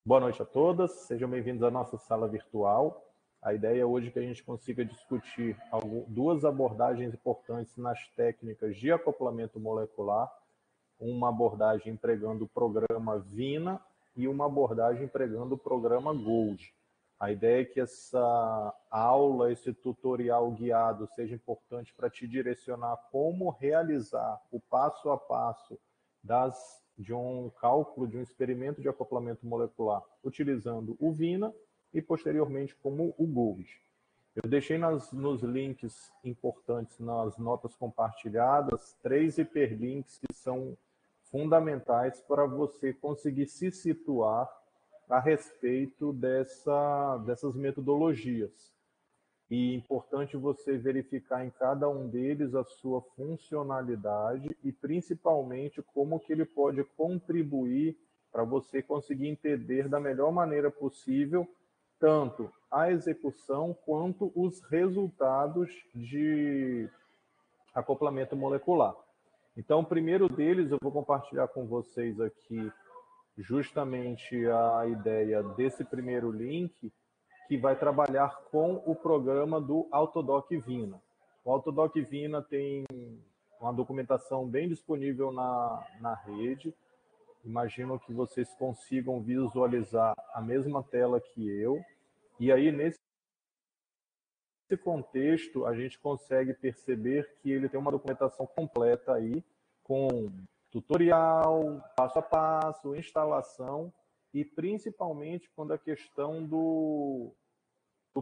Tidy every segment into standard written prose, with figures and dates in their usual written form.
Boa noite a todas, sejam bem-vindos à nossa sala virtual. A ideia hoje é que a gente consiga discutir duas abordagens importantes nas técnicas de acoplamento molecular, uma abordagem empregando o programa VINA e uma abordagem empregando o programa GOLD. A ideia é que essa aula, esse tutorial guiado seja importante para te direcionar como realizar o passo a passo de um cálculo, de um experimento de acoplamento molecular utilizando o VINA e, posteriormente, como o GOLD. Eu deixei nos links importantes, nas notas compartilhadas, 3 hiperlinks que são fundamentais para você conseguir se situar a respeito dessas metodologias. E é importante você verificar em cada um deles a sua funcionalidade e, principalmente, como que ele pode contribuir para você conseguir entender da melhor maneira possível tanto a execução quanto os resultados de acoplamento molecular. Então, o primeiro deles, eu vou compartilhar com vocês aqui justamente a ideia desse primeiro link, que vai trabalhar com o programa do Autodoc VINA. O Autodoc VINA tem uma documentação bem disponível na rede. Imagino que vocês consigam visualizar a mesma tela que eu. E aí, nesse contexto, a gente consegue perceber que ele tem uma documentação completa aí, com tutorial, passo a passo, instalação e principalmente quando a questão do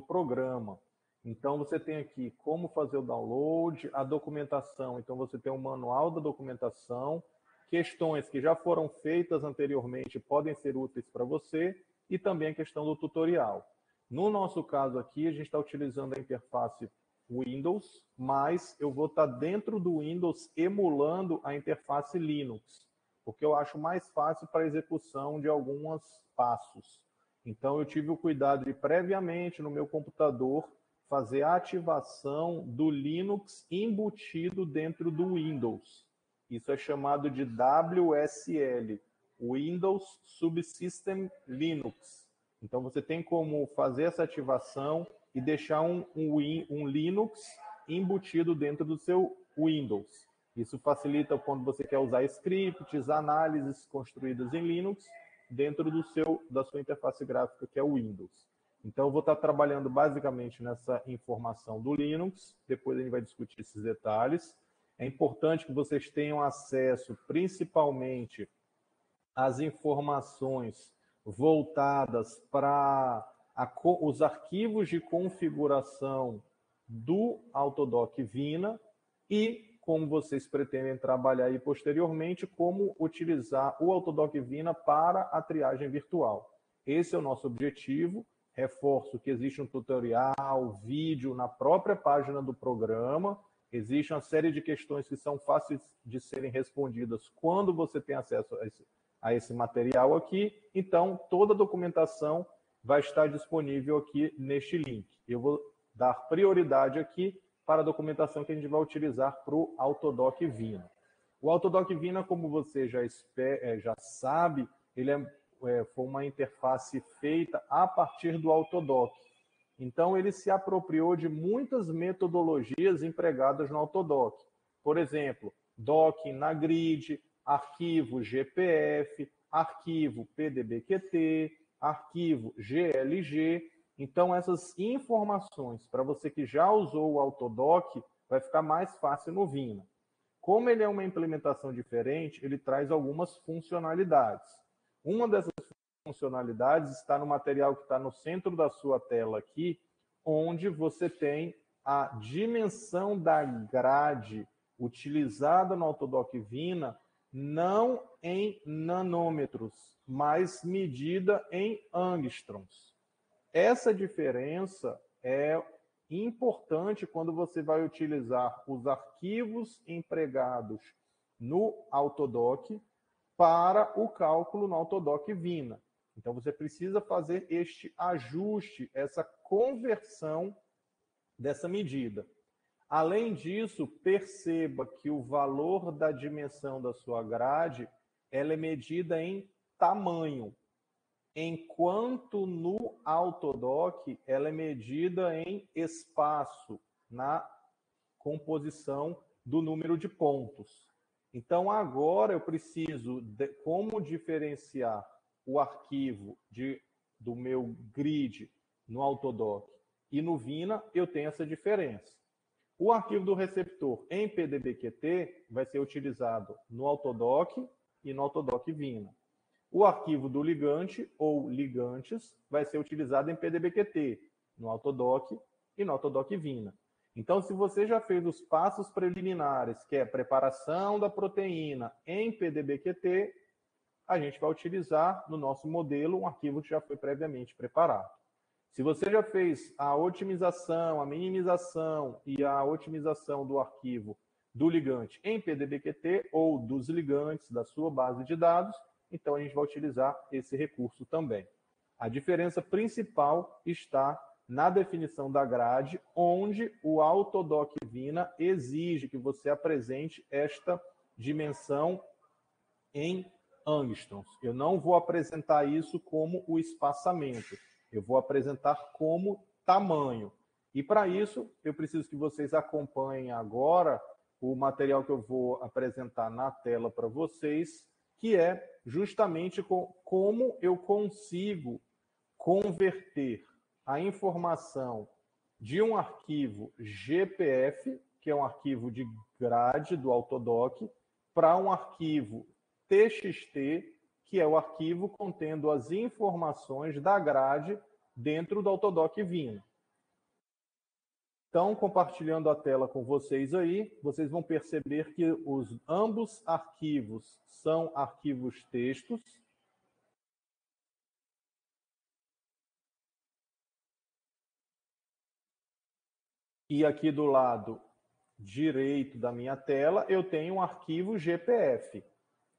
programa. Então, você tem aqui como fazer o download, a documentação. Então, você tem o manual da documentação, questões que já foram feitas anteriormente podem ser úteis para você e também a questão do tutorial. No nosso caso aqui, a gente está utilizando a interface Windows, mas eu vou estar dentro do Windows emulando a interface Linux, porque eu acho mais fácil para a execução de alguns passos. Então, eu tive o cuidado de, previamente, no meu computador, fazer a ativação do Linux embutido dentro do Windows. Isso é chamado de WSL, Windows Subsystem Linux. Então, você tem como fazer essa ativação e deixar um Linux embutido dentro do seu Windows. Isso facilita quando você quer usar scripts, análises construídas em Linux, dentro da sua interface gráfica, que é o Windows. Então, eu vou estar trabalhando basicamente nessa informação do Linux, depois a gente vai discutir esses detalhes. É importante que vocês tenham acesso, principalmente, às informações voltadas para os arquivos de configuração do Autodoc VINA e como vocês pretendem trabalhar aí posteriormente, como utilizar o Autodoc VINA para a triagem virtual. Esse é o nosso objetivo. Reforço que existe um tutorial, vídeo na própria página do programa. Existe uma série de questões que são fáceis de serem respondidas quando você tem acesso a esse material aqui. Então, toda a documentação vai estar disponível aqui neste link. Eu vou dar prioridade aqui para a documentação que a gente vai utilizar para o Autodoc VINA. O Autodoc VINA, como você já sabe, ele foi uma interface feita a partir do Autodoc. Então, ele se apropriou de muitas metodologias empregadas no Autodoc. Por exemplo, docking na grid, arquivo GPF, arquivo PDBQT, arquivo GLG. Então, essas informações, para você que já usou o Autodoc, vai ficar mais fácil no VINA. Como ele é uma implementação diferente, ele traz algumas funcionalidades. Uma dessas funcionalidades está no material que está no centro da sua tela aqui, onde você tem a dimensão da grade utilizada no Autodoc VINA, não em nanômetros, mas medida em angstroms. Essa diferença é importante quando você vai utilizar os arquivos empregados no Autodoc para o cálculo no Autodoc VINA. Então, você precisa fazer este ajuste, essa conversão dessa medida. Além disso, perceba que o valor da dimensão da sua grade ela é medida em tamanho. enquanto no Autodoc ela é medida em espaço, na composição do número de pontos. Então, agora eu preciso, como diferenciar o arquivo do meu grid no Autodoc e no Vina, eu tenho essa diferença. O arquivo do receptor em PDB-QT vai ser utilizado no Autodoc e no Autodoc Vina. O arquivo do ligante ou ligantes vai ser utilizado em PDB-QT, no Autodoc e no Autodoc Vina. Então, se você já fez os passos preliminares, que é a preparação da proteína em PDB-QT, a gente vai utilizar no nosso modelo um arquivo que já foi previamente preparado. Se você já fez a otimização, a minimização e a otimização do arquivo do ligante em PDB-QT ou dos ligantes da sua base de dados, então a gente vai utilizar esse recurso também. A diferença principal está na definição da grade, onde o Autodoc Vina exige que você apresente esta dimensão em angstroms. Eu não vou apresentar isso como o espaçamento, eu vou apresentar como tamanho. E para isso, eu preciso que vocês acompanhem agora o material que eu vou apresentar na tela para vocês, que é justamente como eu consigo converter a informação de um arquivo GPF, que é um arquivo de grade do Autodoc, para um arquivo TXT, que é o arquivo contendo as informações da grade dentro do Autodoc Vina. Então, compartilhando a tela com vocês aí, vocês vão perceber que ambos arquivos são arquivos textos. E aqui do lado direito da minha tela, eu tenho um arquivo GPF.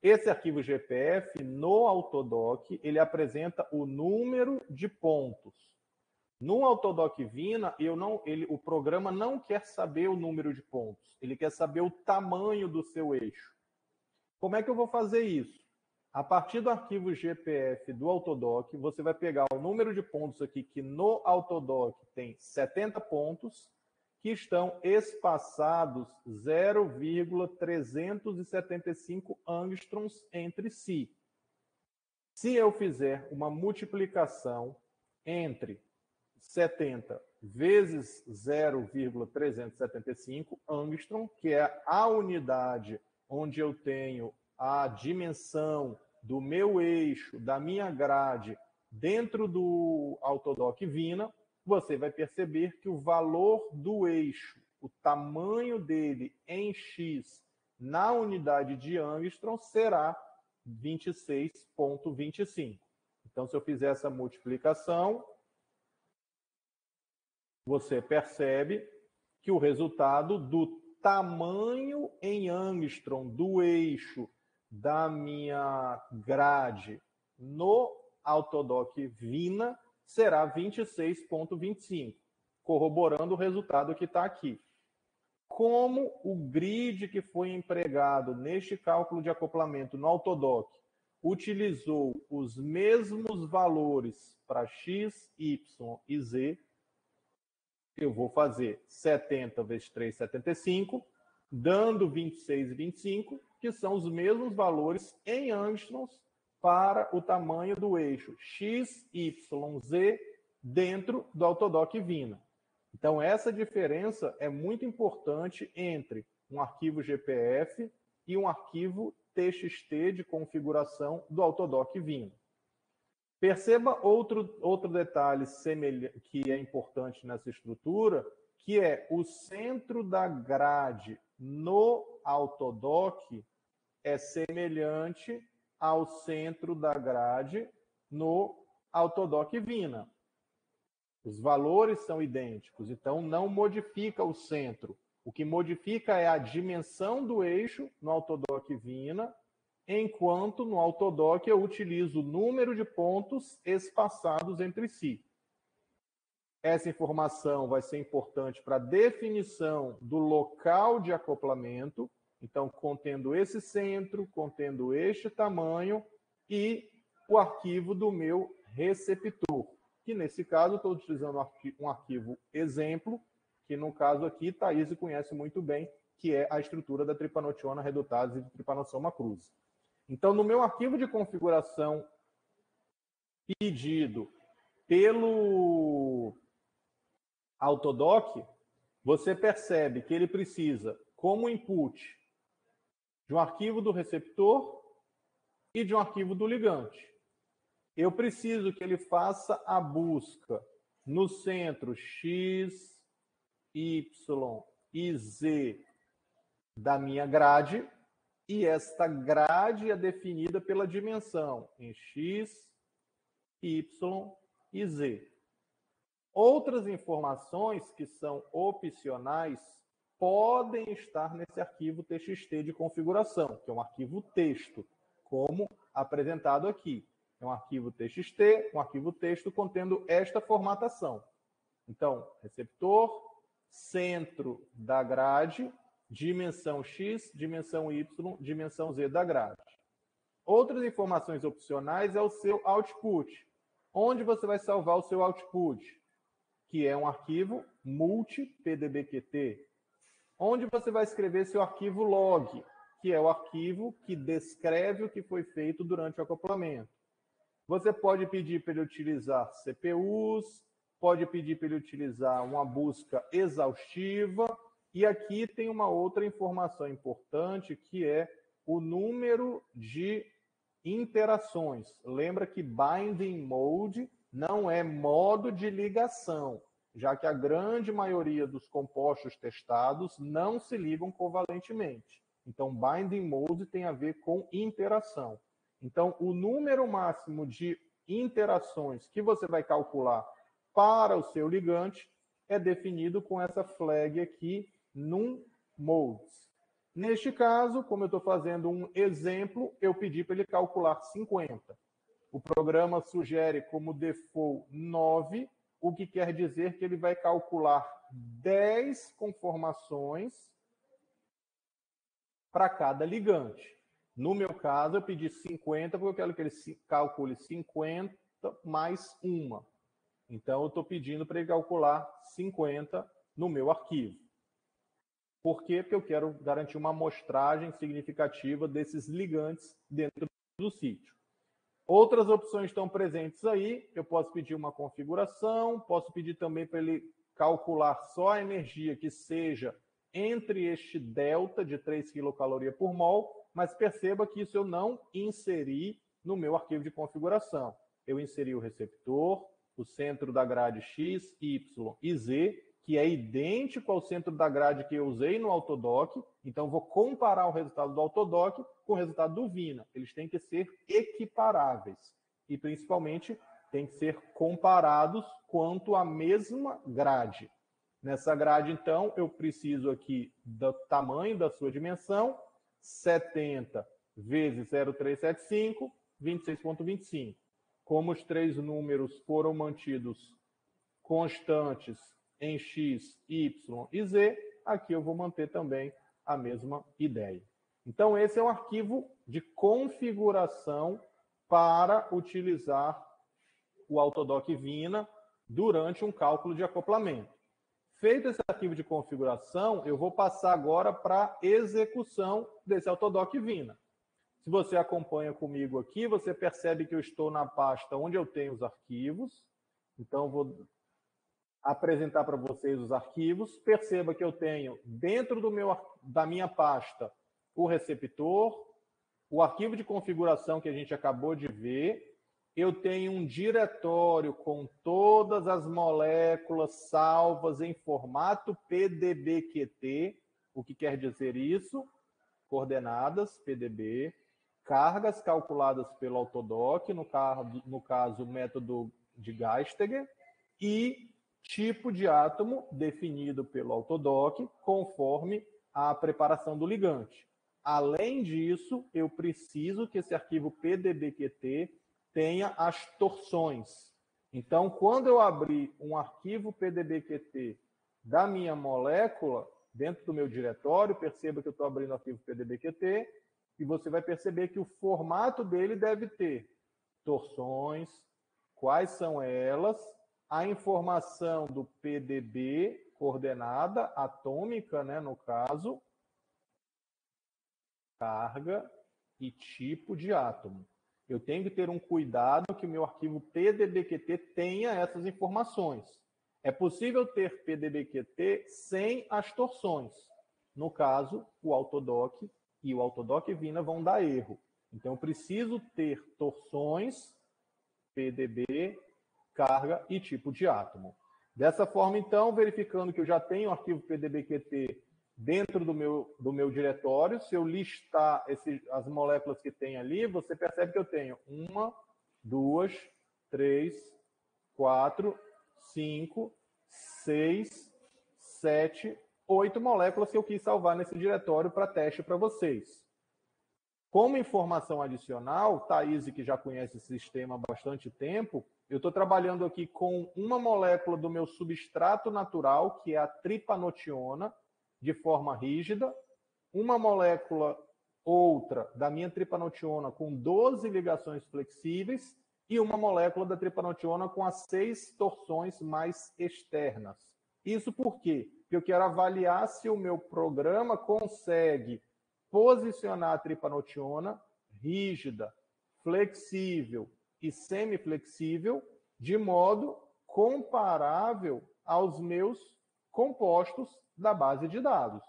Esse arquivo GPF, no Autodoc, ele apresenta o número de pontos. No Autodoc Vina, o programa não quer saber o número de pontos, ele quer saber o tamanho do seu eixo. Como é que eu vou fazer isso? A partir do arquivo GPF do Autodoc, você vai pegar o número de pontos aqui, que no Autodoc tem 70 pontos, que estão espaçados 0,375 angstroms entre si. Se eu fizer uma multiplicação entre 70 vezes 0,375 angstrom, que é a unidade onde eu tenho a dimensão do meu eixo, da minha grade, dentro do Autodoc Vina, você vai perceber que o valor do eixo, o tamanho dele em X na unidade de angstrom será 26,25. Então, se eu fizer essa multiplicação, você percebe que o resultado do tamanho em angstrom do eixo da minha grade no Autodoc Vina será 26,25, corroborando o resultado que está aqui. Como o grid que foi empregado neste cálculo de acoplamento no Autodoc utilizou os mesmos valores para X, Y e Z, eu vou fazer 70 vezes 3, 75, dando 26 e 25, que são os mesmos valores em angstroms para o tamanho do eixo X, Y, Z dentro do Autodoc Vina. Então, essa diferença é muito importante entre um arquivo GPF e um arquivo TXT de configuração do Autodoc Vina. Perceba outro detalhe que é importante nessa estrutura, que é o centro da grade no Autodoc é semelhante ao centro da grade no Autodoc Vina. Os valores são idênticos, então não modifica o centro. O que modifica é a dimensão do eixo no Autodoc Vina, enquanto no Autodoc eu utilizo o número de pontos espaçados entre si. Essa informação vai ser importante para a definição do local de acoplamento, então contendo esse centro, contendo este tamanho e o arquivo do meu receptor, que nesse caso estou utilizando um arquivo exemplo, que no caso aqui Thaís conhece muito bem, que é a estrutura da tripanotiona redutase de Trypanosoma cruzi. Então, no meu arquivo de configuração pedido pelo Autodoc, você percebe que ele precisa, como input, de um arquivo do receptor e de um arquivo do ligante. Eu preciso que ele faça a busca no centro X, Y e Z da minha grade, e esta grade é definida pela dimensão em X, Y e Z. Outras informações que são opcionais podem estar nesse arquivo TXT de configuração, que é um arquivo texto, como apresentado aqui. É um arquivo TXT, um arquivo texto contendo esta formatação. Então, receptor, centro da grade, dimensão X, dimensão Y, dimensão Z da grade. Outras informações opcionais é o seu output. Onde você vai salvar o seu output? Que é um arquivo multi-pdbqt. Onde você vai escrever seu arquivo log, que é o arquivo que descreve o que foi feito durante o acoplamento. Você pode pedir para ele utilizar CPUs, pode pedir para ele utilizar uma busca exaustiva, e aqui tem uma outra informação importante, que é o número de interações. Lembra que binding mode não é modo de ligação, já que a grande maioria dos compostos testados não se ligam covalentemente. Então, binding mode tem a ver com interação. Então, o número máximo de interações que você vai calcular para o seu ligante é definido com essa flag aqui, num modes. Neste caso, como eu estou fazendo um exemplo, eu pedi para ele calcular 50. O programa sugere como default 9, o que quer dizer que ele vai calcular 10 conformações para cada ligante. No meu caso, eu pedi 50, porque eu quero que ele calcule 50 mais uma. Então, eu estou pedindo para ele calcular 50 no meu arquivo. Por quê? Porque eu quero garantir uma amostragem significativa desses ligantes dentro do sítio. Outras opções estão presentes aí. Eu posso pedir uma configuração, posso pedir também para ele calcular só a energia que seja entre este delta de 3 kcal por mol, mas perceba que isso eu não inseri no meu arquivo de configuração. Eu inseri o receptor, o centro da grade X, Y e Z, que é idêntico ao centro da grade que eu usei no Autodoc. Então, vou comparar o resultado do Autodoc com o resultado do Vina. Eles têm que ser equiparáveis. E, principalmente, têm que ser comparados quanto à mesma grade. Nessa grade, então, eu preciso aqui do tamanho da sua dimensão, 70 vezes 0,375, 26,25. Como os três números foram mantidos constantes em X, Y e Z, aqui eu vou manter também a mesma ideia. Então, esse é um arquivo de configuração para utilizar o Autodoc Vina durante um cálculo de acoplamento. Feito esse arquivo de configuração, eu vou passar agora para a execução desse Autodoc Vina. Se você acompanha comigo aqui, você percebe que eu estou na pasta onde eu tenho os arquivos. Então, eu vou apresentar para vocês os arquivos. Perceba que eu tenho dentro da minha pasta o receptor, o arquivo de configuração que a gente acabou de ver. Eu tenho um diretório com todas as moléculas salvas em formato PDBQT. O que quer dizer isso? Coordenadas PDB, cargas calculadas pelo Autodoc, no caso, o método de Geistinger, e tipo de átomo definido pelo Autodoc conforme a preparação do ligante. Além disso, eu preciso que esse arquivo PDBQT tenha as torções. Então, quando eu abrir um arquivo PDBQT da minha molécula, dentro do meu diretório, perceba que eu estou abrindo o arquivo PDBQT, e você vai perceber que o formato dele deve ter torções, quais são elas, a informação do PDB, coordenada atômica, né, no caso, carga e tipo de átomo. Eu tenho que ter um cuidado que o meu arquivo PDBQT tenha essas informações. É possível ter PDBQT sem as torções. No caso, o Autodoc e o Autodoc Vina vão dar erro. Então, eu preciso ter torções, PDB, carga e tipo de átomo. Dessa forma, então, verificando que eu já tenho o arquivo PDBQT dentro do meu diretório, se eu listar as moléculas que tem ali, você percebe que eu tenho 1, 2, 3, 4, 5, 6, 7, 8 moléculas que eu quis salvar nesse diretório para teste para vocês. Como informação adicional, Thaís, que já conhece esse sistema há bastante tempo, eu estou trabalhando aqui com uma molécula do meu substrato natural, que é a tripanotiona, de forma rígida, uma molécula outra da minha tripanotiona com 12 ligações flexíveis e uma molécula da tripanotiona com as 6 torções mais externas. Isso por quê? Porque eu quero avaliar se o meu programa consegue posicionar a tripanotiona rígida, flexível e semiflexível de modo comparável aos meus compostos da base de dados.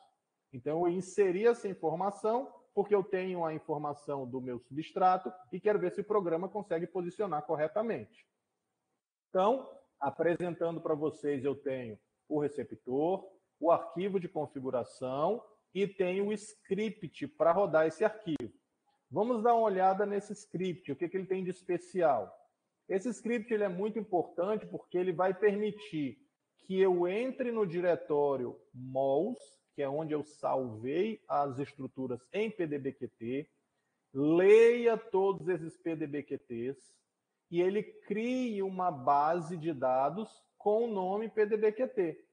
Então, eu inseri essa informação porque eu tenho a informação do meu substrato e quero ver se o programa consegue posicionar corretamente. Então, apresentando para vocês, eu tenho o receptor, o arquivo de configuração e tenho o script para rodar esse arquivo. Vamos dar uma olhada nesse script, o que ele tem de especial. Esse script ele é muito importante porque ele vai permitir que eu entre no diretório mols, que é onde eu salvei as estruturas em PDBQT, leia todos esses PDBQTs e ele crie uma base de dados com o nome PDBQT.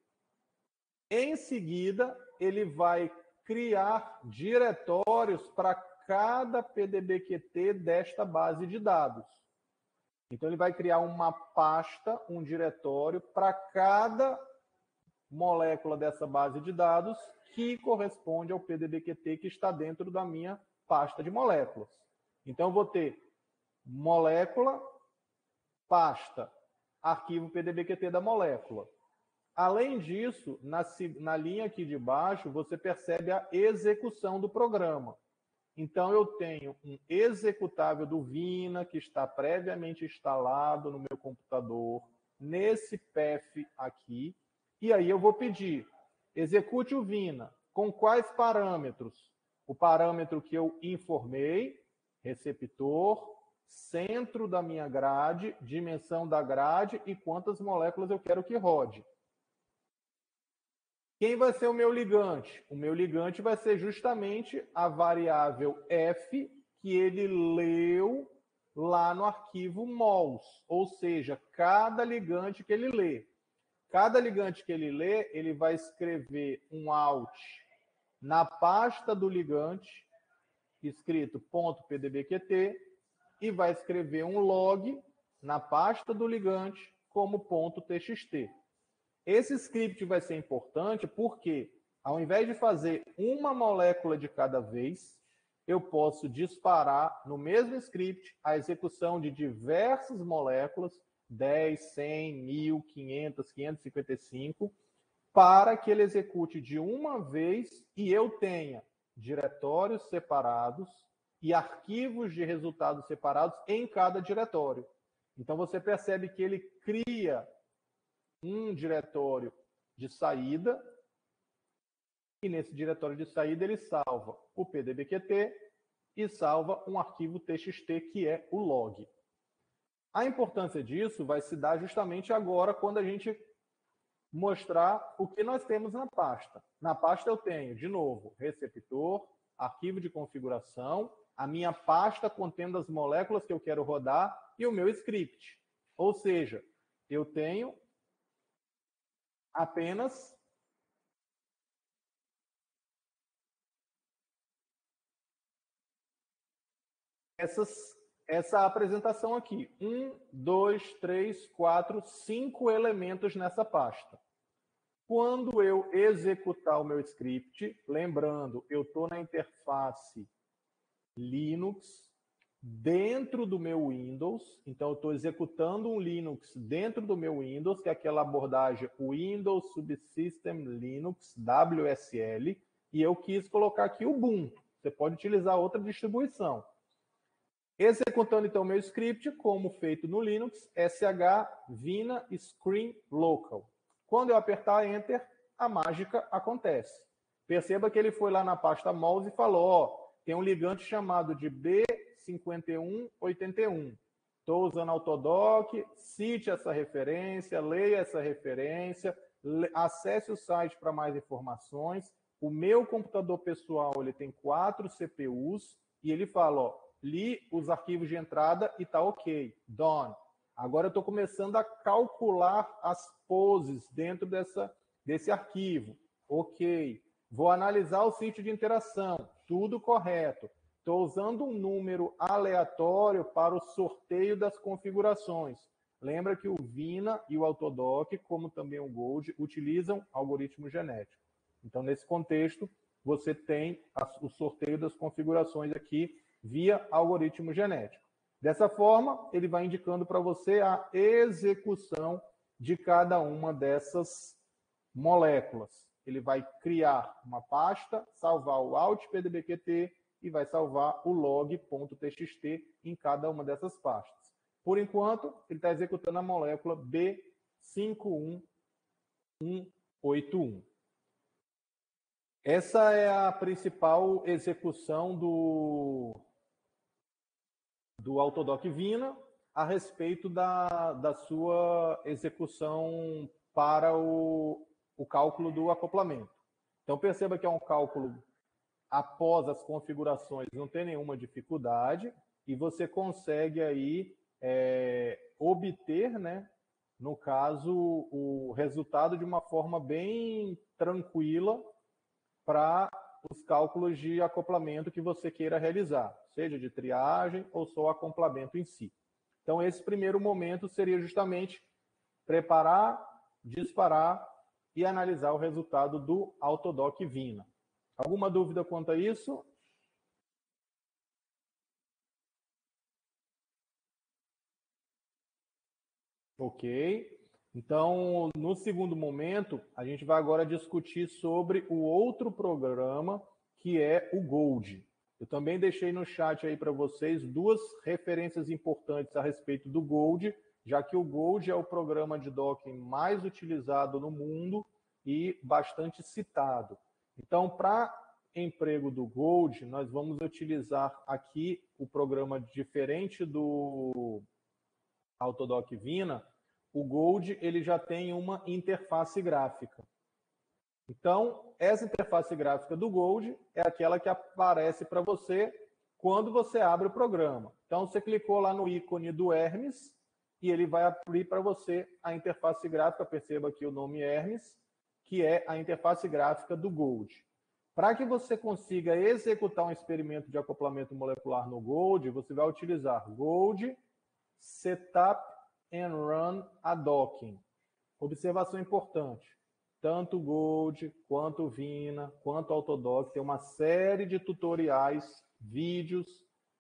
Em seguida, ele vai criar diretórios para cada PDBQT desta base de dados. Então, ele vai criar uma pasta, um diretório para cada molécula dessa base de dados que corresponde ao PDBQT que está dentro da minha pasta de moléculas. Então, eu vou ter molécula, pasta, arquivo PDBQT da molécula. Além disso, na linha aqui de baixo, você percebe a execução do programa. Então, eu tenho um executável do Vina, que está previamente instalado no meu computador, nesse path aqui, e aí eu vou pedir, execute o Vina. Com quais parâmetros? O parâmetro que eu informei, receptor, centro da minha grade, dimensão da grade e quantas moléculas eu quero que rode. Quem vai ser o meu ligante? O meu ligante vai ser justamente a variável f que ele leu lá no arquivo mols, ou seja, cada ligante que ele lê. Cada ligante que ele lê, ele vai escrever um out na pasta do ligante, escrito .pdbqt, e vai escrever um log na pasta do ligante como .txt. Esse script vai ser importante porque, ao invés de fazer uma molécula de cada vez, eu posso disparar no mesmo script a execução de diversas moléculas, 10, 100, 1000, 500, 555, para que ele execute de uma vez e eu tenha diretórios separados e arquivos de resultados separados em cada diretório. Então, você percebe que ele cria um diretório de saída, e nesse diretório de saída ele salva o PDBQT e salva um arquivo TXT, que é o log. A importância disso vai se dar justamente agora, quando a gente mostrar o que nós temos na pasta. Na pasta eu tenho, de novo, receptor, arquivo de configuração, a minha pasta contendo as moléculas que eu quero rodar e o meu script. Ou seja, eu tenho apenas essa apresentação aqui. 1, 2, 3, 4, 5 elementos nessa pasta. Quando eu executar o meu script, lembrando, eu estou na interface Linux dentro do meu Windows, então eu estou executando um Linux dentro do meu Windows, que é aquela abordagem Windows Subsystem Linux, WSL, e eu quis colocar aqui o Ubuntu. Você pode utilizar outra distribuição. Executando então o meu script, como feito no Linux, sh vina screen local. Quando eu apertar Enter, a mágica acontece. Perceba que ele foi lá na pasta mouse e falou, ó, tem um ligante chamado de B5181. Estou usando Autodoc, cite essa referência, leia essa referência, acesse o site para mais informações. O meu computador pessoal ele tem 4 CPUs e ele fala, ó, li os arquivos de entrada e está ok, done. Agora eu estou começando a calcular as poses dentro desse arquivo. Ok. Vou analisar o sítio de interação. Tudo correto. Estou usando um número aleatório para o sorteio das configurações. Lembra que o Vina e o Autodoc, como também o Gold, utilizam algoritmo genético. Então, nesse contexto, você tem o sorteio das configurações aqui via algoritmo genético. Dessa forma, ele vai indicando para você a execução de cada uma dessas moléculas. Ele vai criar uma pasta, salvar o alt.pdbqt e vai salvar o log.txt em cada uma dessas pastas. Por enquanto, ele está executando a molécula B51181. Essa é a principal execução do Autodoc Vina a respeito da sua execução para o cálculo do acoplamento. Então, perceba que é um cálculo após as configurações, não tem nenhuma dificuldade, e você consegue aí obter, né, no caso, o resultado de uma forma bem tranquila para os cálculos de acoplamento que você queira realizar, seja de triagem ou só acoplamento em si. Então, esse primeiro momento seria justamente preparar, disparar e analisar o resultado do Autodoc Vina. Alguma dúvida quanto a isso? Ok. Então, no segundo momento, a gente vai agora discutir sobre o outro programa, que é o Gold. Eu também deixei no chat aí para vocês 2 referências importantes a respeito do Gold, já que o Gold é o programa de docking mais utilizado no mundo e bastante citado. Então, para emprego do Gold, nós vamos utilizar aqui o programa diferente do Autodoc Vina. O Gold ele já tem uma interface gráfica. Então, essa interface gráfica do Gold é aquela que aparece para você quando você abre o programa. Então, você clicou lá no ícone do Hermes e ele vai abrir para você a interface gráfica, perceba aqui o nome Hermes, que é a interface gráfica do Gold. Para que você consiga executar um experimento de acoplamento molecular no Gold, você vai utilizar Gold Setup and Run a Docking. Observação importante. Tanto o Gold, quanto o Vina, quanto o Autodoc tem uma série de tutoriais, vídeos,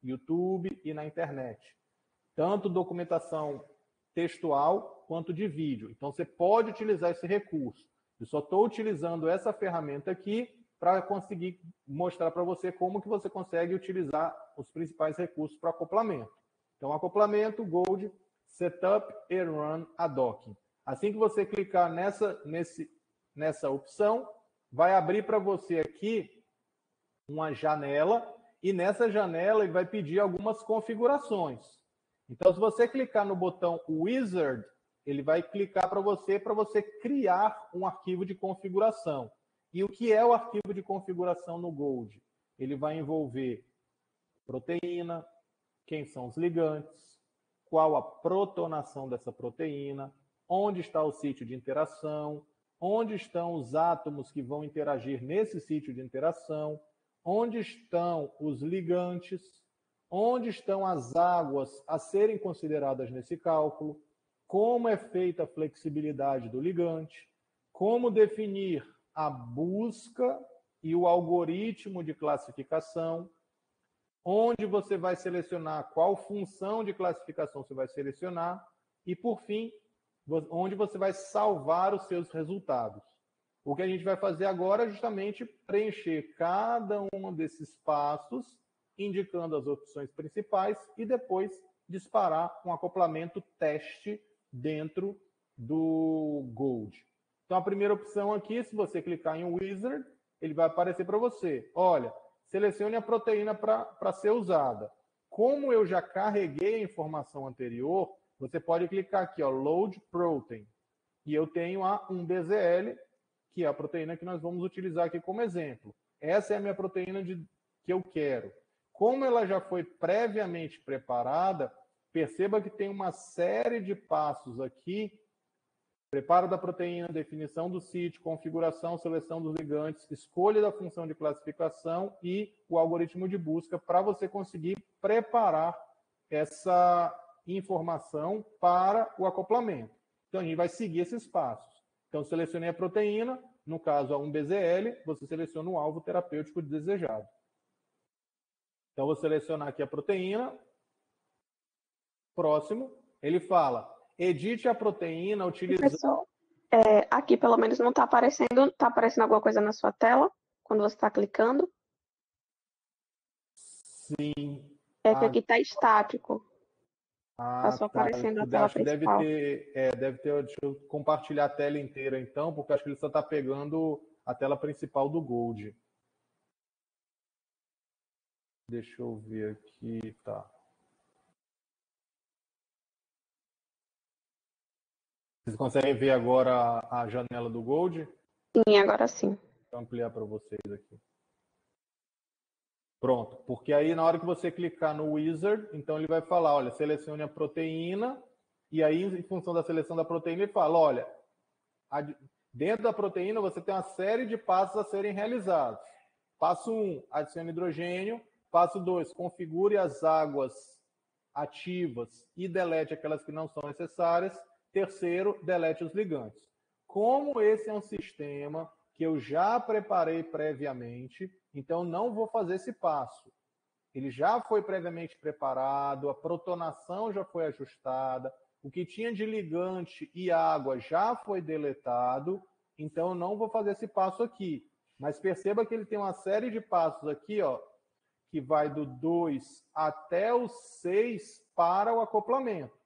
YouTube e na internet. Tanto documentação textual quanto de vídeo. Então, você pode utilizar esse recurso. Eu só estou utilizando essa ferramenta aqui para conseguir mostrar para você como que você consegue utilizar os principais recursos para acoplamento. Então, acoplamento, Gold, Setup and Run a Docking. Assim que você clicar nessa opção, vai abrir para você aqui uma janela e nessa janela ele vai pedir algumas configurações. Então, se você clicar no botão Wizard, ele vai clicar para você criar um arquivo de configuração. E o que é o arquivo de configuração no Gold? Ele vai envolver proteína, quem são os ligantes, qual a protonação dessa proteína, onde está o sítio de interação, onde estão os átomos que vão interagir nesse sítio de interação, onde estão os ligantes, onde estão as águas a serem consideradas nesse cálculo, como é feita a flexibilidade do ligante, como definir a busca e o algoritmo de classificação, onde você vai selecionar qual função de classificação você vai selecionar e, por fim, onde você vai salvar os seus resultados. O que a gente vai fazer agora é justamente preencher cada um desses passos, indicando as opções principais e depois disparar um acoplamento teste dentro do Gold. Então, a primeira opção aqui, se você clicar em Wizard, ele vai aparecer para você. Olha, selecione a proteína para ser usada. Como eu já carreguei a informação anterior, você pode clicar aqui, ó, Load Protein. E eu tenho a 1-BZL, que é a proteína que nós vamos utilizar aqui como exemplo. Essa é a minha proteína que eu quero. Como ela já foi previamente preparada, perceba que tem uma série de passos aqui: preparo da proteína, definição do sítio, configuração, seleção dos ligantes, escolha da função de classificação e o algoritmo de busca para você conseguir preparar essa informação para o acoplamento. Então, a gente vai seguir esses passos. Então, selecionei a proteína, no caso a 1-BZL, você seleciona o alvo terapêutico desejado. Então, vou selecionar aqui a proteína. Próximo, ele fala, edite a proteína utilizando... Professor, aqui pelo menos não está aparecendo alguma coisa na sua tela, quando você está clicando? Sim. É que aqui está estático. Está só Tá. aparecendo a tela Acho que principal. deve ter, deixa eu compartilhar a tela inteira então, porque acho que ele só está pegando a tela principal do Gold. Deixa eu ver aqui, tá. Vocês conseguem ver agora a janela do Gold? Sim, agora sim. Vou ampliar para vocês aqui. Pronto, porque aí na hora que você clicar no Wizard, então ele vai falar, olha, selecione a proteína, e aí em função da seleção da proteína ele fala, olha, dentro da proteína você tem uma série de passos a serem realizados. Passo 1, adicione hidrogênio. Passo 2, configure as águas ativas e delete aquelas que não são necessárias. Terceiro, delete os ligantes. Como esse é um sistema que eu já preparei previamente, então não vou fazer esse passo. Ele já foi previamente preparado, a protonação já foi ajustada, o que tinha de ligante e água já foi deletado, então eu não vou fazer esse passo aqui. Mas perceba que ele tem uma série de passos aqui, ó, que vai do 2 até o 6 para o acoplamento.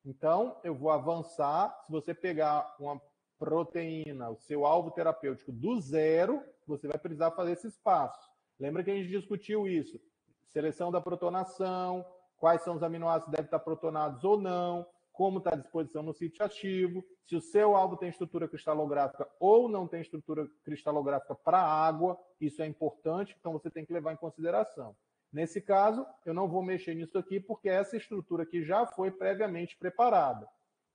Então, eu vou avançar. Se você pegar uma proteína, o seu alvo terapêutico do 0, você vai precisar fazer esses passos. Lembra que a gente discutiu isso? Seleção da protonação, quais são os aminoácidos que devem estar protonados ou não, como está a disposição no sítio ativo, se o seu alvo tem estrutura cristalográfica ou não tem estrutura cristalográfica para água, isso é importante, então você tem que levar em consideração. Nesse caso, eu não vou mexer nisso aqui, porque essa estrutura aqui já foi previamente preparada.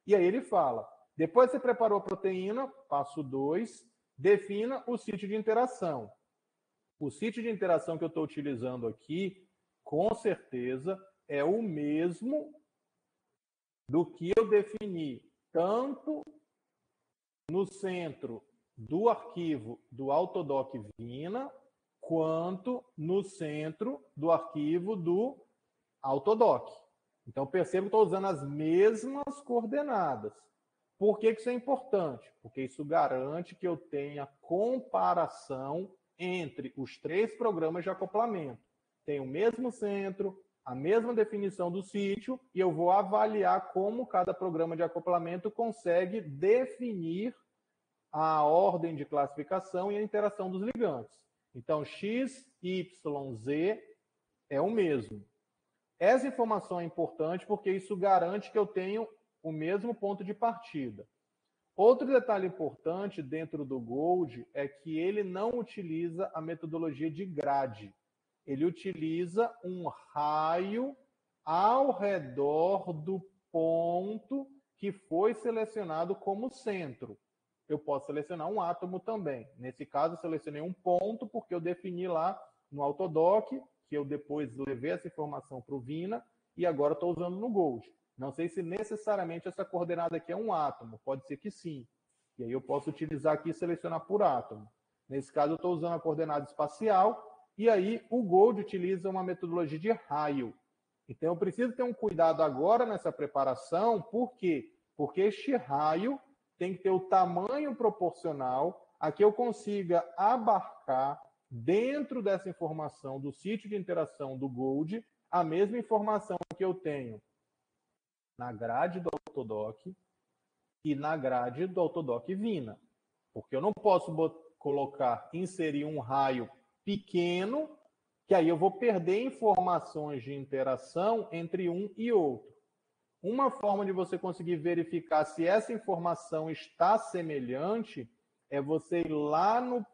E aí ele fala, depois que você preparou a proteína, passo 2, defina o sítio de interação. O sítio de interação que eu estou utilizando aqui, com certeza, é o mesmo do que eu defini tanto no centro do arquivo do Autodoc Vina, quanto no centro do arquivo do Autodoc. Então, perceba que estou usando as mesmas coordenadas. Por que isso é importante? Porque isso garante que eu tenha comparação entre os 3 programas de acoplamento. Tem o mesmo centro, a mesma definição do sítio, e eu vou avaliar como cada programa de acoplamento consegue definir a ordem de classificação e a interação dos ligantes. Então, X, Y, Z é o mesmo. Essa informação é importante porque isso garante que eu tenho o mesmo ponto de partida. Outro detalhe importante dentro do Gold é que ele não utiliza a metodologia de grade. Ele utiliza um raio ao redor do ponto que foi selecionado como centro. Eu posso selecionar um átomo também. Nesse caso, eu selecionei um ponto porque eu defini lá no Autodoc que eu depois levei essa informação para o Vina e agora estou usando no Gold. Não sei se necessariamente essa coordenada aqui é um átomo, pode ser que sim. E aí eu posso utilizar aqui e selecionar por átomo. Nesse caso, eu estou usando a coordenada espacial, e aí o Gold utiliza uma metodologia de raio. Então, eu preciso ter um cuidado agora nessa preparação, por quê? Porque este raio tem que ter o tamanho proporcional a que eu consiga abarcar, dentro dessa informação do sítio de interação do Gold, a mesma informação que eu tenho na grade do Autodoc e na grade do Autodoc Vina. Porque eu não posso inserir um raio pequeno, que aí eu vou perder informações de interação entre um e outro. Uma forma de você conseguir verificar se essa informação está semelhante é você ir lá no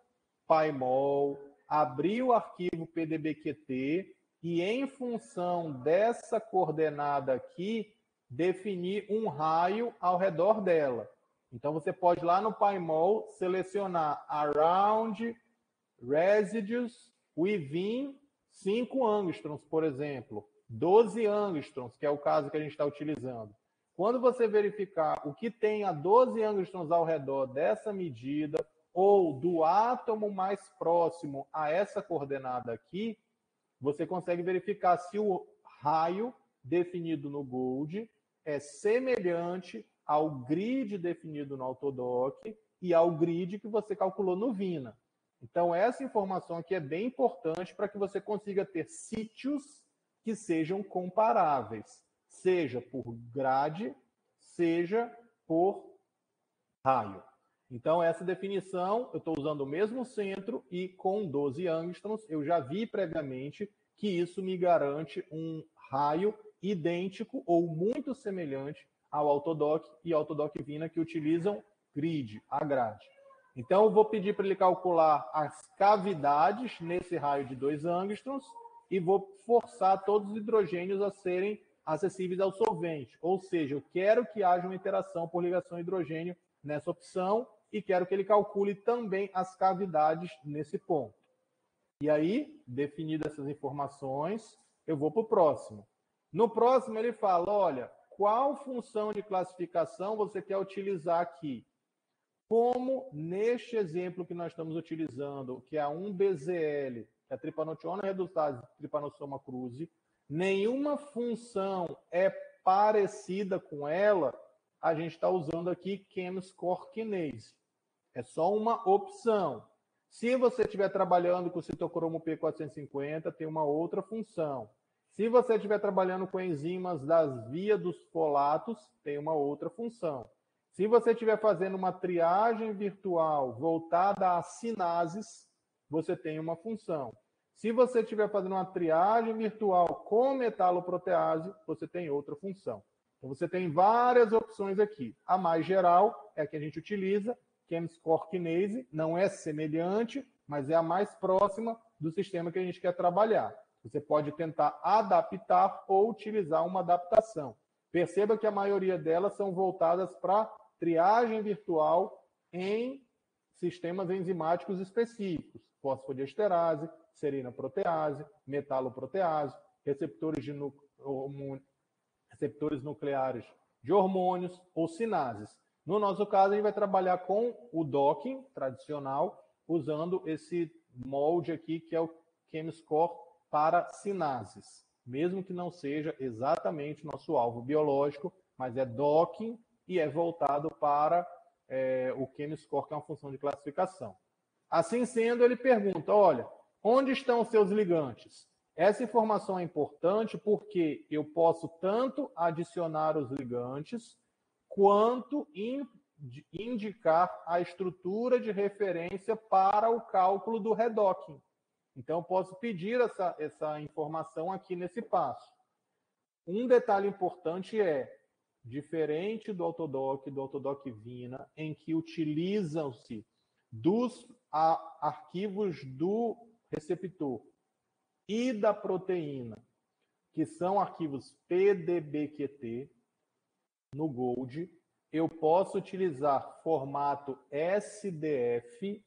PyMol, abrir o arquivo PDBQT e, em função dessa coordenada aqui, definir um raio ao redor dela. Então, você pode ir lá no PyMol selecionar Around Residues Within 5 angstroms, por exemplo, 12 angstroms, que é o caso que a gente está utilizando. Quando você verificar o que tem a 12 angstroms ao redor dessa medida, ou do átomo mais próximo a essa coordenada aqui, você consegue verificar se o raio definido no Gold é semelhante ao grid definido no Autodoc e ao grid que você calculou no Vina. Então, essa informação aqui é bem importante para que você consiga ter sítios que sejam comparáveis, seja por grade, seja por raio. Então, essa definição, eu estou usando o mesmo centro e com 12 angstroms, eu já vi previamente que isso me garante um raio idêntico ou muito semelhante ao Autodoc e Autodoc Vina, que utilizam grid, a grade. Então, eu vou pedir para ele calcular as cavidades nesse raio de 2 angstroms e vou forçar todos os hidrogênios a serem acessíveis ao solvente. Ou seja, eu quero que haja uma interação por ligação hidrogênio nessa opção e quero que ele calcule também as cavidades nesse ponto. E aí, definidas essas informações, eu vou para o próximo. No próximo, ele fala, olha, qual função de classificação você quer utilizar aqui? Como neste exemplo que nós estamos utilizando, que é a 1-BZL, que é a tripanotiona redutase tripanossoma cruzi, nenhuma função é parecida com ela, a gente está usando aqui Chemscore Kinase. É só uma opção. Se você estiver trabalhando com citocromo P450, tem uma outra função. Se você estiver trabalhando com enzimas das vias dos folatos, tem uma outra função. Se você estiver fazendo uma triagem virtual voltada a sinases, você tem uma função. Se você estiver fazendo uma triagem virtual com metaloprotease, você tem outra função. Então, você tem várias opções aqui. A mais geral é a que a gente utiliza, Chemscore Kinase, não é semelhante, mas é a mais próxima do sistema que a gente quer trabalhar. Você pode tentar adaptar ou utilizar uma adaptação. Perceba que a maioria delas são voltadas para triagem virtual em sistemas enzimáticos específicos, fosfodiesterase, serina-protease, metaloprotease, receptores nucleares de hormônios ou sinases. No nosso caso, a gente vai trabalhar com o docking tradicional, usando esse molde aqui, que é o Chemscore para sinases. Mesmo que não seja exatamente nosso alvo biológico, mas é docking e é voltado para o Chemscore, que é uma função de classificação. Assim sendo, ele pergunta, olha, onde estão os seus ligantes? Essa informação é importante porque eu posso tanto adicionar os ligantes, quanto indicar a estrutura de referência para o cálculo do redocking. Então, eu posso pedir essa informação aqui nesse passo. Um detalhe importante é, diferente do Autodoc Vina, em que utilizam-se dos arquivos do receptor e da proteína, que são arquivos PDBQT, no Gold, eu posso utilizar formato SDF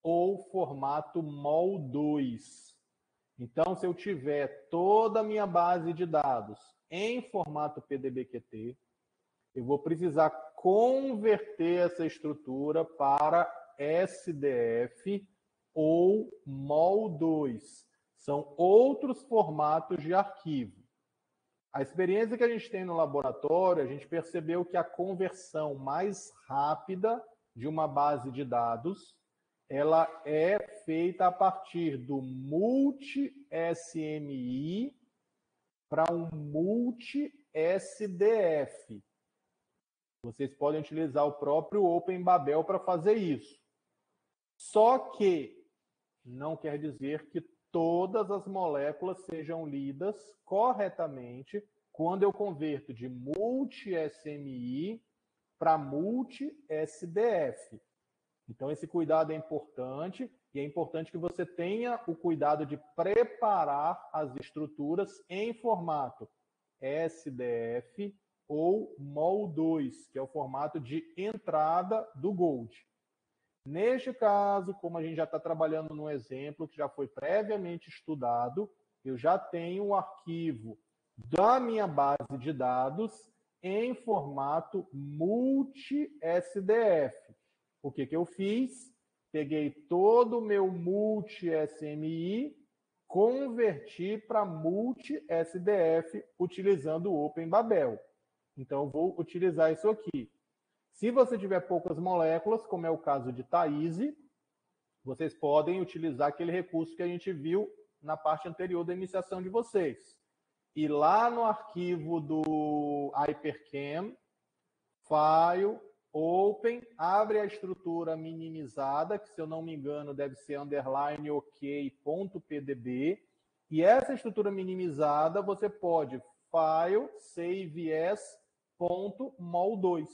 ou formato MOL2. Então, se eu tiver toda a minha base de dados em formato PDB-QT, eu vou precisar converter essa estrutura para SDF ou MOL2. São outros formatos de arquivo. A experiência que a gente tem no laboratório, a gente percebeu que a conversão mais rápida de uma base de dados, ela é feita a partir do multi-SMI para um multi-SDF. Vocês podem utilizar o próprio OpenBabel para fazer isso. Só que não quer dizer que todas as moléculas sejam lidas corretamente quando eu converto de multi-SMI para multi-SDF. Então, esse cuidado é importante, e é importante que você tenha o cuidado de preparar as estruturas em formato SDF ou MOL2, que é o formato de entrada do Gold. Neste caso, como a gente já está trabalhando num exemplo que já foi previamente estudado, eu já tenho o arquivo da minha base de dados em formato multi-SDF. O que eu fiz? Peguei todo o meu multi-SMI, converti para multi-SDF utilizando o OpenBabel. Então, eu vou utilizar isso aqui. Se você tiver poucas moléculas, como é o caso de Thaís, vocês podem utilizar aquele recurso que a gente viu na parte anterior da iniciação de vocês. E lá no arquivo do Hypercam, File, Open, abre a estrutura minimizada, que se eu não me engano deve ser underline ok.pdb. E essa estrutura minimizada você pode File, Save as.mol2.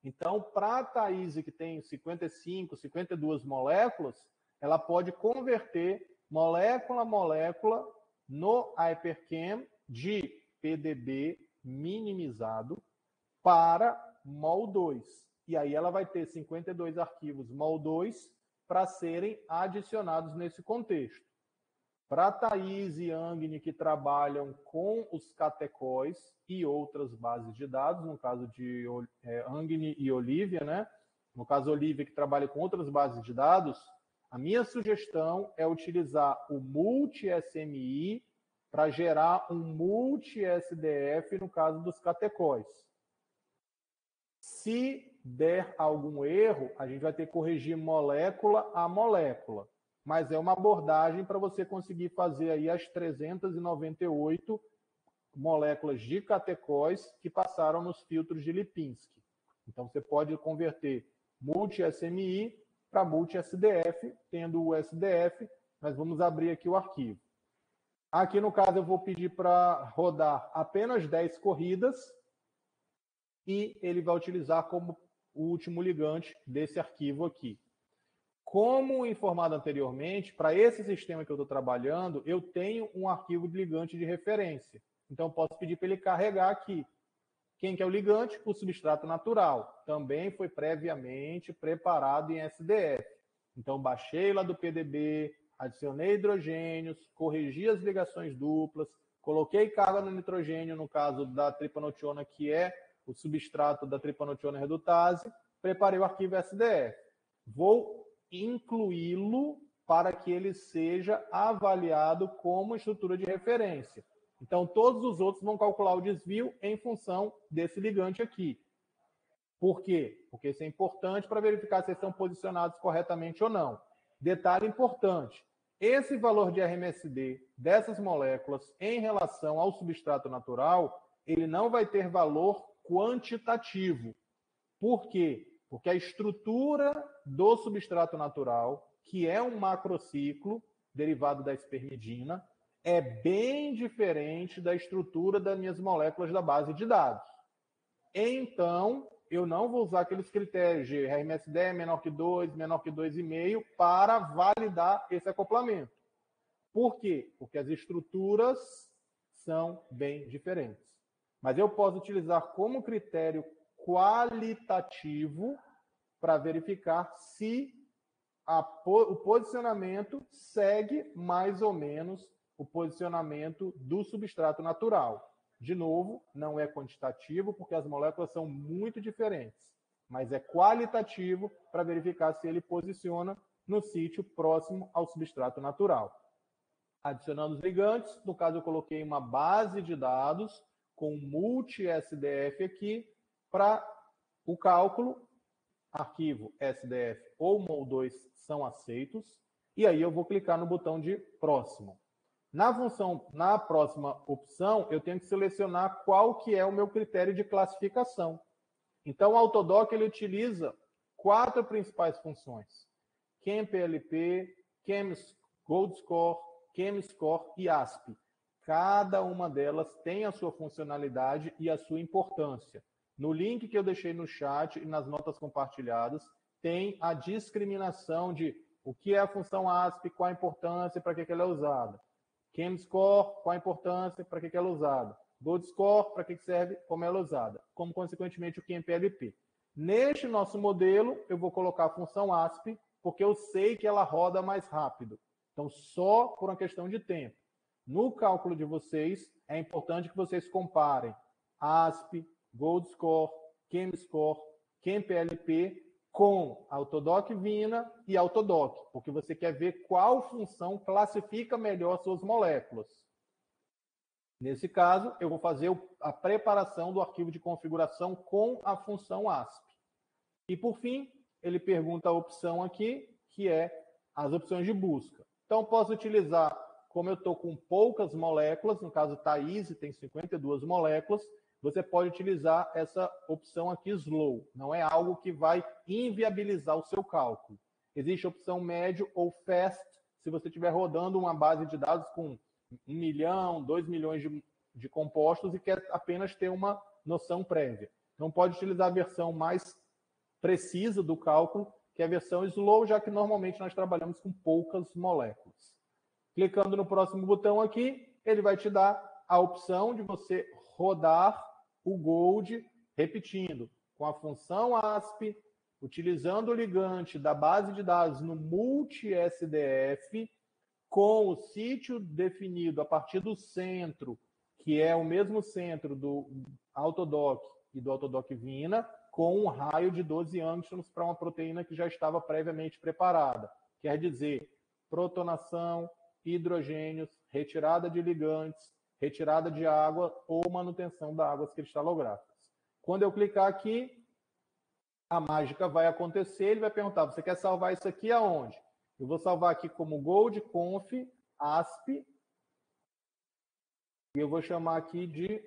Então, para a Thaís, que tem 55, 52 moléculas, ela pode converter molécula a molécula no Hypercam de PDB minimizado para MOL2. E aí ela vai ter 52 arquivos MOL2 para serem adicionados nesse contexto. Para Thaís e Agni, que trabalham com os catecóis e outras bases de dados, no caso de Agni e Olivia, né? No caso, Olivia, que trabalha com outras bases de dados, a minha sugestão é utilizar o multi-SMI para gerar um multi-SDF no caso dos catecóis. Se der algum erro, a gente vai ter que corrigir molécula a molécula. Mas é uma abordagem para você conseguir fazer aí as 398 moléculas de catecóis que passaram nos filtros de Lipinski. Então, você pode converter multi-SMI para multi-SDF, tendo o SDF. Nós vamos abrir aqui o arquivo. Aqui, no caso, eu vou pedir para rodar apenas 10 corridas e ele vai utilizar como o último ligante desse arquivo aqui. Como informado anteriormente, para esse sistema que eu estou trabalhando, eu tenho um arquivo de ligante de referência. Então, eu posso pedir para ele carregar aqui. Quem que é o ligante? O substrato natural. Também foi previamente preparado em SDF. Então, baixei lá do PDB, adicionei hidrogênios, corrigi as ligações duplas, coloquei carga no nitrogênio, no caso da tripanotiona, que é o substrato da tripanotiona redutase, preparei o arquivo SDF. Vou incluí-lo para que ele seja avaliado como estrutura de referência. Então, todos os outros vão calcular o desvio em função desse ligante aqui. Por quê? Porque isso é importante para verificar se estão posicionados corretamente ou não. Detalhe importante, esse valor de RMSD dessas moléculas em relação ao substrato natural, ele não vai ter valor quantitativo. Por quê? Porque a estrutura do substrato natural, que é um macrociclo derivado da espermidina, é bem diferente da estrutura das minhas moléculas da base de dados. Então, eu não vou usar aqueles critérios de RMSD menor que 2, menor que 2,5 para validar esse acoplamento. Por quê? Porque as estruturas são bem diferentes. Mas eu posso utilizar como critério qualitativo para verificar se o posicionamento segue mais ou menos o posicionamento do substrato natural. De novo, não é quantitativo, porque as moléculas são muito diferentes, mas é qualitativo para verificar se ele posiciona no sítio próximo ao substrato natural. Adicionando os ligantes, no caso eu coloquei uma base de dados com multi-SDF aqui para o cálculo, arquivo SDF ou MOL2 são aceitos, e aí eu vou clicar no botão de próximo. Na próxima opção, eu tenho que selecionar qual que é o meu critério de classificação. Então, o Autodoc ele utiliza 4 principais funções: ChemPLP, ChemGoldScore, ChemScore e ASP. Cada uma delas tem a sua funcionalidade e a sua importância. No link que eu deixei no chat e nas notas compartilhadas, tem a discriminação de o que é a função ASP, qual a importância e para que ela é usada. ChemScore, qual a importância, para que ela é usada. GoldScore, para que serve, como ela é usada. Como, consequentemente, o ChemPLP. Neste nosso modelo, eu vou colocar a função ASP, porque eu sei que ela roda mais rápido. Então, só por uma questão de tempo. No cálculo de vocês, é importante que vocês comparem ASP, GoldScore, ChemScore, ChemPLP com Autodoc Vina e Autodoc, porque você quer ver qual função classifica melhor suas moléculas. Nesse caso, eu vou fazer a preparação do arquivo de configuração com a função ASP. E, por fim, ele pergunta a opção aqui, que é as opções de busca. Então, posso utilizar, como eu estou com poucas moléculas, no caso Thaís tem 52 moléculas, você pode utilizar essa opção aqui, Slow. Não é algo que vai inviabilizar o seu cálculo. Existe a opção médio ou Fast, se você estiver rodando uma base de dados com 1 milhão, 2 milhões de compostos e quer apenas ter uma noção prévia. Então, pode utilizar a versão mais precisa do cálculo, que é a versão Slow, já que normalmente nós trabalhamos com poucas moléculas. Clicando no próximo botão aqui, ele vai te dar a opção de você rodar o Gold, repetindo, com a função ASP, utilizando o ligante da base de dados no multi-SDF, com o sítio definido a partir do centro, que é o mesmo centro do Autodoc e do Autodoc Vina, com um raio de 12 ângstroms para uma proteína que já estava previamente preparada. Quer dizer, protonação, hidrogênios, retirada de ligantes, retirada de água ou manutenção das águas cristalográficas. Quando eu clicar aqui, a mágica vai acontecer, ele vai perguntar, você quer salvar isso aqui aonde? Eu vou salvar aqui como GoldConf, ASP, e eu vou chamar aqui de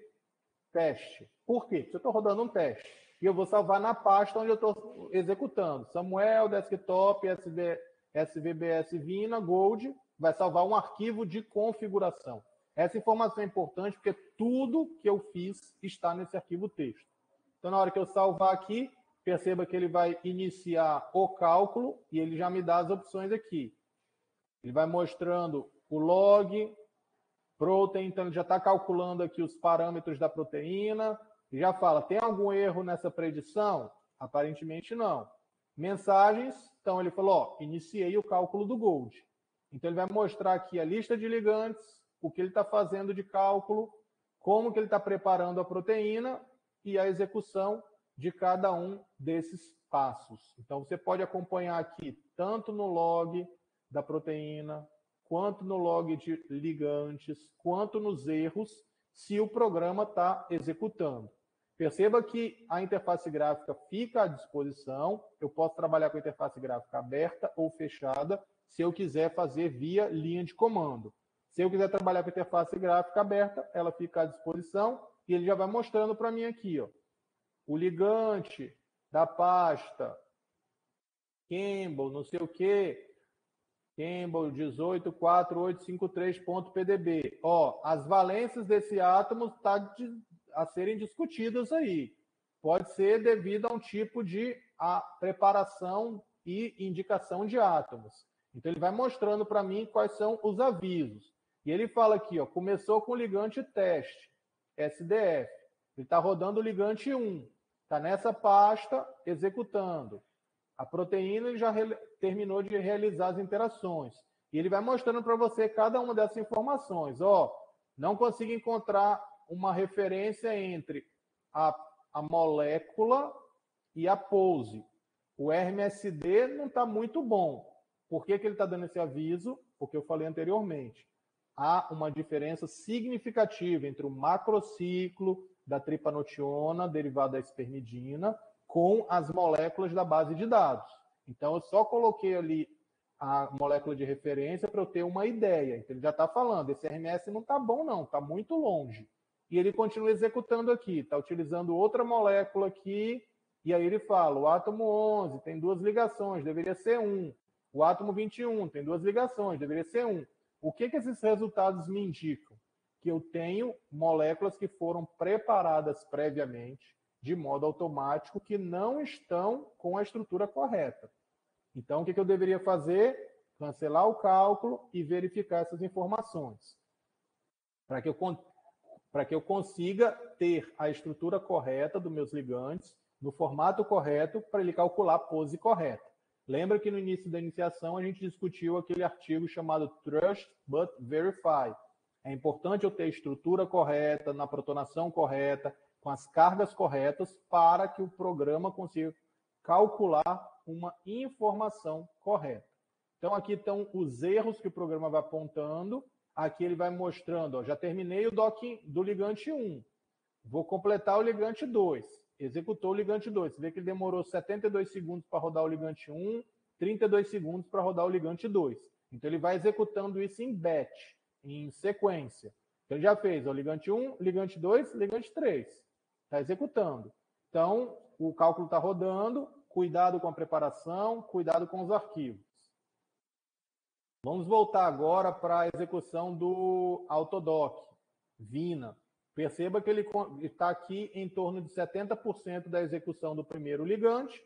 teste. Por quê? Porque eu estou rodando um teste. E eu vou salvar na pasta onde eu estou executando. Samuel, Desktop, SVBS Vina, Gold, vai salvar um arquivo de configuração. Essa informação é importante porque tudo que eu fiz está nesse arquivo texto. Então, na hora que eu salvar aqui, perceba que ele vai iniciar o cálculo e ele já me dá as opções aqui. Ele vai mostrando o log, protein, então ele já está calculando aqui os parâmetros da proteína, e já fala, tem algum erro nessa predição? Aparentemente não. Mensagens, então ele falou, ó, iniciei o cálculo do Gold. Então ele vai mostrar aqui a lista de ligantes, o que ele está fazendo de cálculo, como que ele está preparando a proteína e a execução de cada um desses passos. Então você pode acompanhar aqui, tanto no log da proteína, quanto no log de ligantes, quanto nos erros, se o programa está executando. Perceba que a interface gráfica fica à disposição, eu posso trabalhar com a interface gráfica aberta ou fechada, se eu quiser fazer via linha de comando. Se eu quiser trabalhar com a interface gráfica aberta, ela fica à disposição e ele já vai mostrando para mim aqui, ó, o ligante da pasta Campbell, não sei o quê, Campbell 184853.pdb. Ó, as valências desse átomo estão a serem discutidas aí. Pode ser devido a um tipo de preparação e indicação de átomos. Então, ele vai mostrando para mim quais são os avisos. E ele fala aqui, ó, começou com o ligante teste, SDF. Ele está rodando o ligante 1. Está nessa pasta, executando. A proteína ele já terminou de realizar as interações. E ele vai mostrando para você cada uma dessas informações. Não consigo encontrar uma referência entre a molécula e a pose. O RMSD não está muito bom. Por que ele está dando esse aviso? Porque eu falei anteriormente. Há uma diferença significativa entre o macrociclo da tripanotiona, derivada da espermidina, com as moléculas da base de dados. Então, eu só coloquei ali a molécula de referência para eu ter uma ideia. Então, ele já está falando, esse RMS não está bom não, está muito longe. E ele continua executando aqui, está utilizando outra molécula aqui, e aí ele fala, o átomo 11 tem 2 ligações, deveria ser 1. O átomo 21 tem 2 ligações, deveria ser 1. O que esses resultados me indicam? Que eu tenho moléculas que foram preparadas previamente, de modo automático, que não estão com a estrutura correta. Então, o que eu deveria fazer? Cancelar o cálculo e verificar essas informações. Para que eu consiga ter a estrutura correta dos meus ligandes, no formato correto, para ele calcular a pose correta. Lembra que no início da iniciação a gente discutiu aquele artigo chamado Trust but Verify. É importante eu ter a estrutura correta, na protonação correta, com as cargas corretas, para que o programa consiga calcular uma informação correta. Então, aqui estão os erros que o programa vai apontando. Aqui ele vai mostrando, já terminei o docking do ligante 1. Vou completar o ligante 2. Executou o ligante 2. Você vê que ele demorou 72 segundos para rodar o ligante 1, 32 segundos para rodar o ligante 2. Então, ele vai executando isso em batch, em sequência. Então, ele já fez o ligante 1, ligante 2, ligante 3. Está executando. Então, o cálculo está rodando. Cuidado com a preparação, cuidado com os arquivos. Vamos voltar agora para a execução do Autodoc, Vina. Perceba que ele está aqui em torno de 70% da execução do primeiro ligante,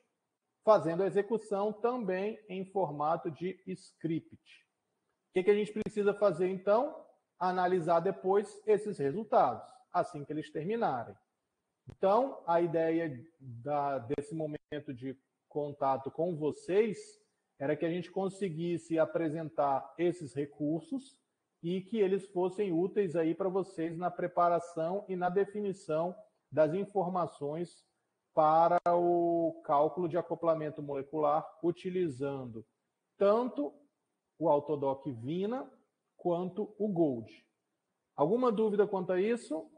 fazendo a execução também em formato de script. O que a gente precisa fazer, então? Analisar depois esses resultados, assim que eles terminarem. Então, a ideia desse momento de contato com vocês era que a gente conseguisse apresentar esses recursos e que eles fossem úteis aí para vocês na preparação e na definição das informações para o cálculo de acoplamento molecular, utilizando tanto o Autodoc Vina quanto o Gold. Alguma dúvida quanto a isso?